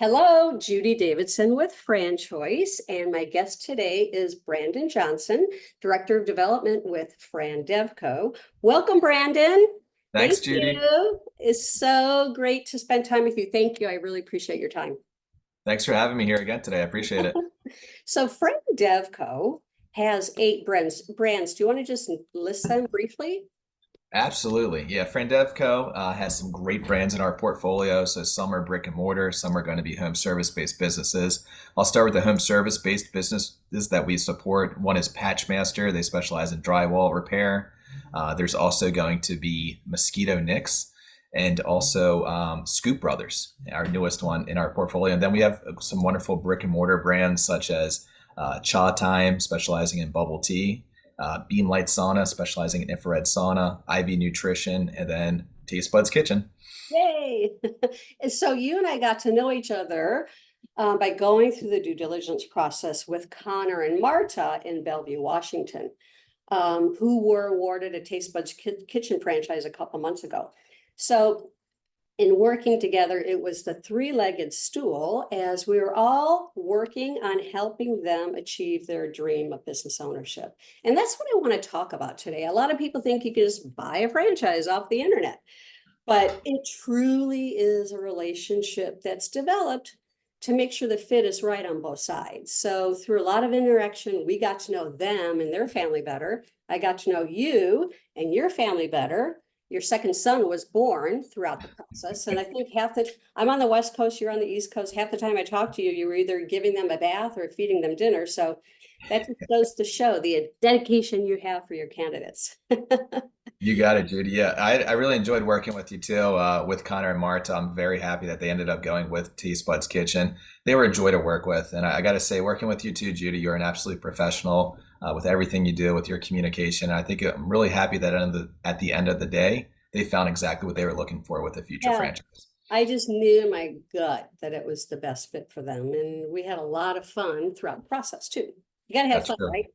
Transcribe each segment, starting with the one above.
Hello, Judy Davidson with FranChoice, and my guest today is Brandon Johnson, Director of Development with FranDevCo. Welcome, Brandon. Thanks, Thank Judy. you. It's so great to spend time with you. Thank you. I really appreciate your time. Thanks for having me here again today. I appreciate it. So FranDevCo has eight brands. Do you want to just list them briefly? Absolutely. Yeah, FranDevCo has some great brands in our portfolio. So some are brick and mortar, some are going to be home service-based businesses. I'll start with the home service-based businesses that we support. One is Patchmaster. They specialize in drywall repair. There's also going to be Mosquito Nix and also Scoop Brothers, our newest one in our portfolio. And then we have some wonderful brick and mortar brands such as Cha Time, specializing in bubble tea. Beam Light Sauna, specializing in infrared sauna, IV Nutrition, and then Taste Buds Kitchen. Yay. And so you and I got to know each other by going through the due diligence process with Connor and Marta in Bellevue, Washington, who were awarded a Taste Buds Kitchen franchise a couple months ago. So in working together, it was the three-legged stool as we were all working on helping them achieve their dream of business ownership. And that's what I want to talk about today. A lot of people think you can just buy a franchise off the internet. But it truly is a relationship that's developed to make sure the fit is right on both sides. So through a lot of interaction, we got to know them and their family better. I got to know you and your family better. Your second son was born throughout the process. And I think I'm on the West Coast, you're on the East Coast. Half the time I talk to you, you were either giving them a bath or feeding them dinner. So that just goes to show the dedication you have for your candidates. You got it, Judy. Yeah, I really enjoyed working with you too, with Connor and Marta. I'm very happy that they ended up going with Taste Buds Kitchen. They were a joy to work with. And I got to say, working with you too, Judy, you're an absolute professional with everything you do with your communication. I think I'm really happy that at the end of the day, they found exactly what they were looking for with a future Yeah. franchise. I just knew in my gut that it was the best fit for them. And we had a lot of fun throughout the process too. You gotta have That's fun, true. right?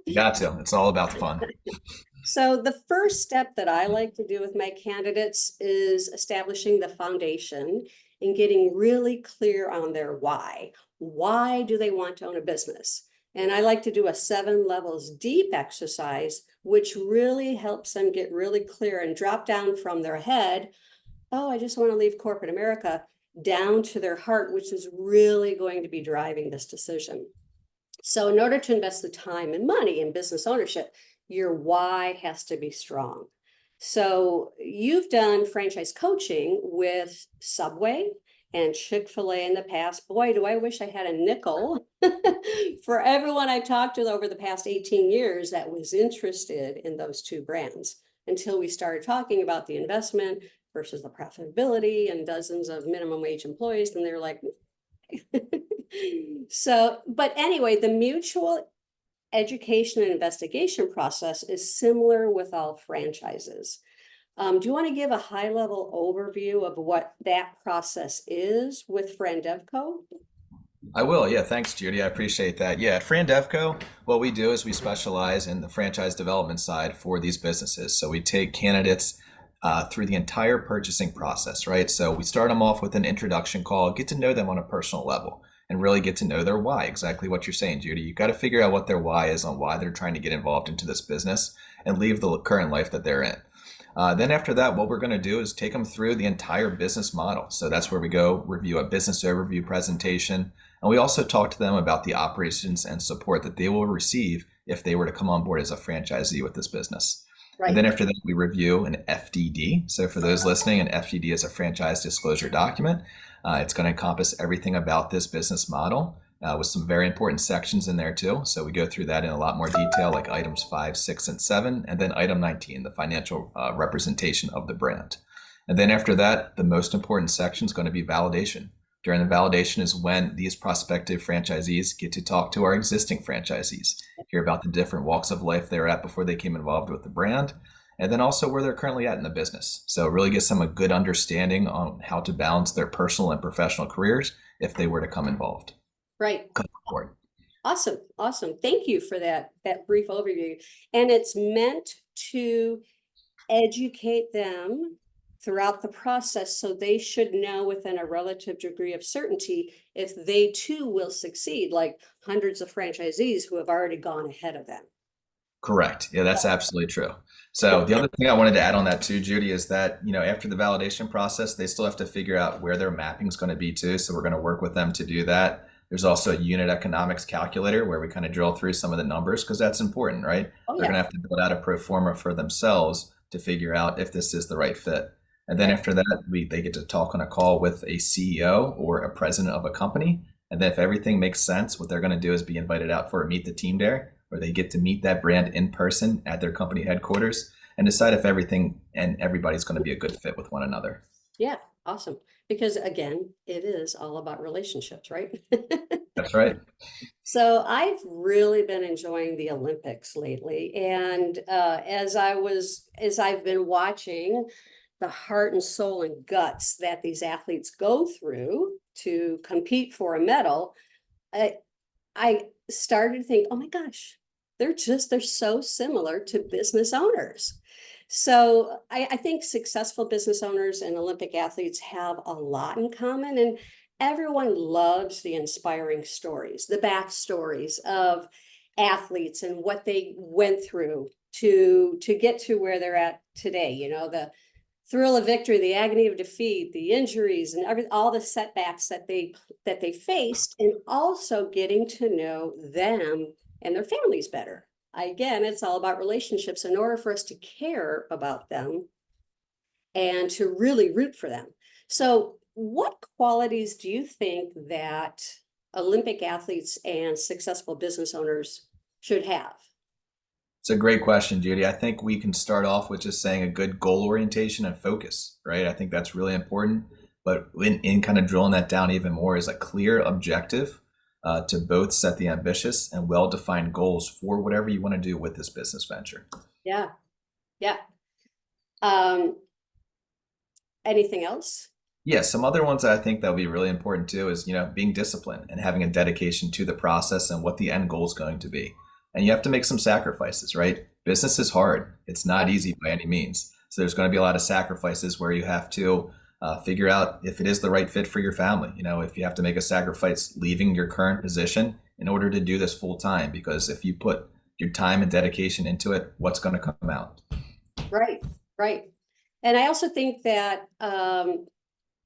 You got to. It's all about the fun. So the first step that I like to do with my candidates is establishing the foundation and getting really clear on their why. Why do they want to own a business? And I like to do a 7 levels deep exercise, which really helps them get really clear and drop down from their head, oh, I just want to leave corporate America, down to their heart, which is really going to be driving this decision. So in order to invest the time and money in business ownership, your why has to be strong. So you've done franchise coaching with Subway and Chick-fil-A in the past. Boy, do I wish I had a nickel for everyone I talked to over the past 18 years that was interested in those two brands until we started talking about the investment versus the profitability and dozens of minimum wage employees. And they're like, so, but anyway, the mutual education and investigation process is similar with all franchises. Do you want to give a high level overview of what that process is with FranDevCo? I will. Yeah, thanks, Judy. I appreciate that. Yeah, at FranDevCo, what we do is we specialize in the franchise development side for these businesses. So we take candidates through the entire purchasing process, right? So we start them off with an introduction call, get to know them on a personal level, and really get to know their why. Exactly what you're saying, Judy. You've got to figure out what their why is on why they're trying to get involved into this business and leave the current life that they're in. Then after that, what we're going to do is take them through the entire business model. So that's where we go review a business overview presentation. And we also talk to them about the operations and support that they will receive if they were to come on board as a franchisee with this business. And Right. then after that, we review an FDD. So for those listening, an FDD is a franchise disclosure document. It's going to encompass everything about this business model with some very important sections in there too. So we go through that in a lot more detail, like items 5, 6, and 7, and then item 19, the financial representation of the brand. And then after that, the most important section is going to be validation. During the validation is when these prospective franchisees get to talk to our existing franchisees, hear about the different walks of life they're at before they came involved with the brand, and then also where they're currently at in the business. So it really gives them a good understanding on how to balance their personal and professional careers if they were to come involved. Right. Come forward. Awesome. Awesome. Thank you for that brief overview. And it's meant to educate them throughout the process, so they should know within a relative degree of certainty if they too will succeed, like hundreds of franchisees who have already gone ahead of them. Correct. Yeah, that's absolutely true. So the other thing I wanted to add on that too, Judy, is that, after the validation process, they still have to figure out where their mapping is going to be too. So we're going to work with them to do that. There's also a unit economics calculator where we kind of drill through some of the numbers because that's important, right? Oh, They're going yeah. to have to build out a pro forma for themselves to figure out if this is the right fit. And then Right. after that, they get to talk on a call with a CEO or a president of a company. And then if everything makes sense, what they're going to do is be invited out for a meet the team day, where they get to meet that brand in person at their company headquarters and decide if everything and everybody's going to be a good fit with one another. Yeah, awesome. Because again, it is all about relationships, right? That's right. So I've really been enjoying the Olympics lately, and as I've been watching the heart and soul and guts that these athletes go through to compete for a medal, I I started to think, oh my gosh, they're so similar to business owners. So I think successful business owners and Olympic athletes have a lot in common, and everyone loves the inspiring stories, the backstories of athletes and what they went through to get to where they're at today. The thrill of victory, the agony of defeat, the injuries, and all the setbacks that they faced, and also getting to know them and their families better. Again, it's all about relationships. In order for us to care about them and to really root for them. So, what qualities do you think that Olympic athletes and successful business owners should have? It's a great question, Judy. I think we can start off with just saying a good goal orientation and focus, right? I think that's really important. But in kind of drilling that down even more is a clear objective to both set the ambitious and well-defined goals for whatever you want to do with this business venture. Yeah, yeah. Um, Anything else? Yeah, some other ones that I think that would be really important too is, being disciplined and having a dedication to the process and what the end goal is going to be. And you have to make some sacrifices, right? Business is hard. It's not easy by any means. So there's going to be a lot of sacrifices where you have to figure out if it is the right fit for your family. If you have to make a sacrifice leaving your current position in order to do this full time, because if you put your time and dedication into it, what's going to come out? Right, right. And I also think that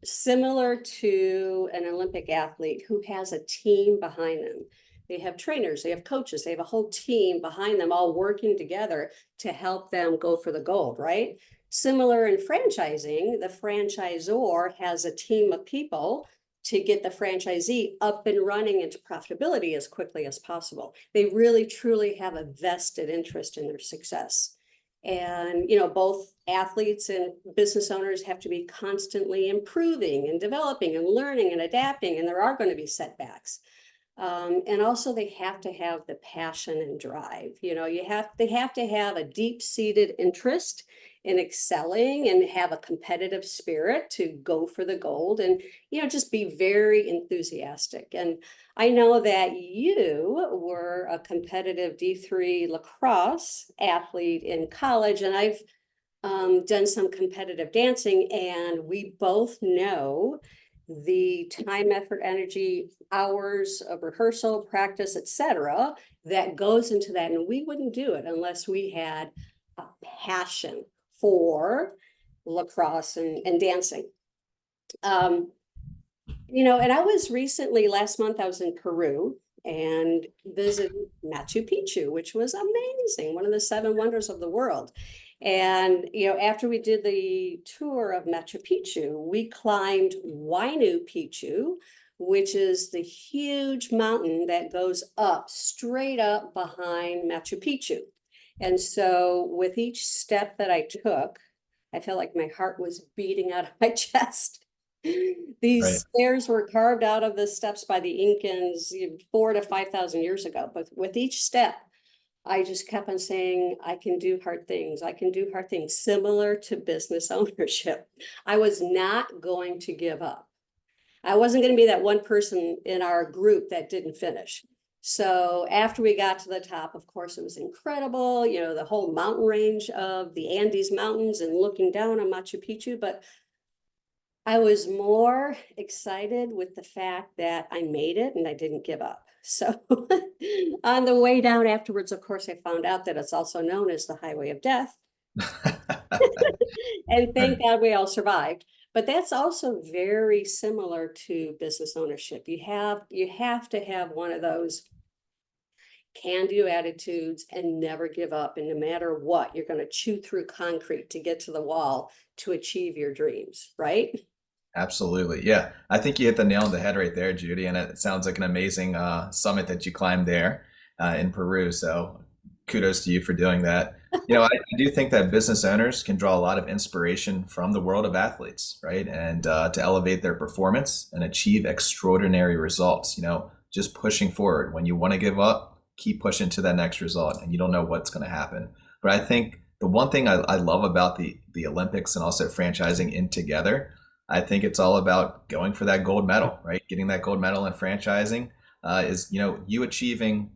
similar to an Olympic athlete who has a team behind them, they have trainers, they have coaches, they have a whole team behind them all working together to help them go for the gold, right? Similar in franchising, the franchisor has a team of people to get the franchisee up and running into profitability as quickly as possible. They really truly have a vested interest in their success. And both athletes and business owners have to be constantly improving and developing and learning and adapting, and there are going to be setbacks. And also they have to have the passion and drive. They have to have a deep-seated interest in excelling and have a competitive spirit to go for the gold, and just be very enthusiastic. And I know that you were a competitive D3 lacrosse athlete in college, and I've done some competitive dancing, and we both know the time, effort, energy, hours of rehearsal, practice, etc., that goes into that. And we wouldn't do it unless we had a passion for lacrosse and dancing. And I was recently, last month, I was in Peru and visited Machu Picchu, which was amazing, one of the seven wonders of the world. And, after we did the tour of Machu Picchu, we climbed Huayno Picchu, which is the huge mountain that goes up, straight up behind Machu Picchu. And so with each step that I took, I felt like my heart was beating out of my chest. Right. These stairs were carved out of the steps by the Incans 4,000 to 5,000 years ago. But with each step, I just kept on saying, I can do hard things. I can do hard things, similar to business ownership. I was not going to give up. I wasn't going to be that one person in our group that didn't finish. So after we got to the top, of course, it was incredible, you know, the whole mountain range of the Andes Mountains and looking down on Machu Picchu. But I was more excited with the fact that I made it and I didn't give up. So on the way down afterwards, of course, I found out that it's also known as the Highway of Death. And thank God we all survived. But that's also very similar to business ownership. You have to have one of those can-do attitudes and never give up. And no matter what, you're going to chew through concrete to get to the wall to achieve your dreams, right? Absolutely. Yeah. I think you hit the nail on the head right there, Judy. And it sounds like an amazing summit that you climbed there in Peru. So kudos to you for doing that. I do think that business owners can draw a lot of inspiration from the world of athletes, right? And to elevate their performance and achieve extraordinary results, just pushing forward. When you want to give up, keep pushing to that next result, and you don't know what's going to happen. But I think the one thing I love about the Olympics and also franchising in together, I think it's all about going for that gold medal, right? Getting that gold medal in franchising is, you achieving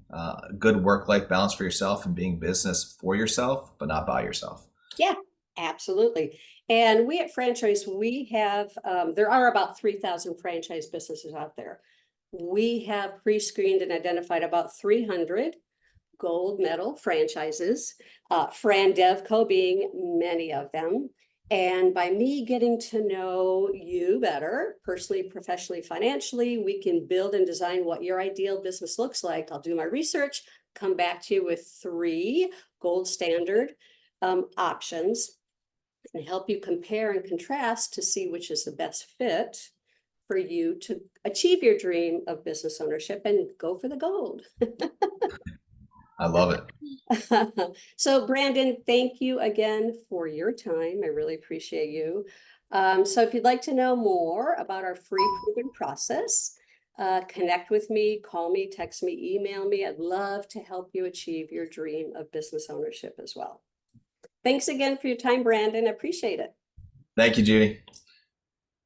good work-life balance for yourself and being business for yourself, but not by yourself. Yeah, absolutely. And we at FranChoice, we have, there are about 3,000 franchise businesses out there. We have pre-screened and identified about 300 gold medal franchises, FranDevCo being many of them. And by me getting to know you better, personally, professionally, financially, we can build and design what your ideal business looks like. I'll do my research, come back to you with 3 gold standard options and help you compare and contrast to see which is the best fit for you to achieve your dream of business ownership and go for the gold. I love it. So Brandon, thank you again for your time. I really appreciate you. So if you'd like to know more about our free proven process, connect with me, call me, text me, email me. I'd love to help you achieve your dream of business ownership as well. Thanks again for your time, Brandon. I appreciate it. Thank you, Judy.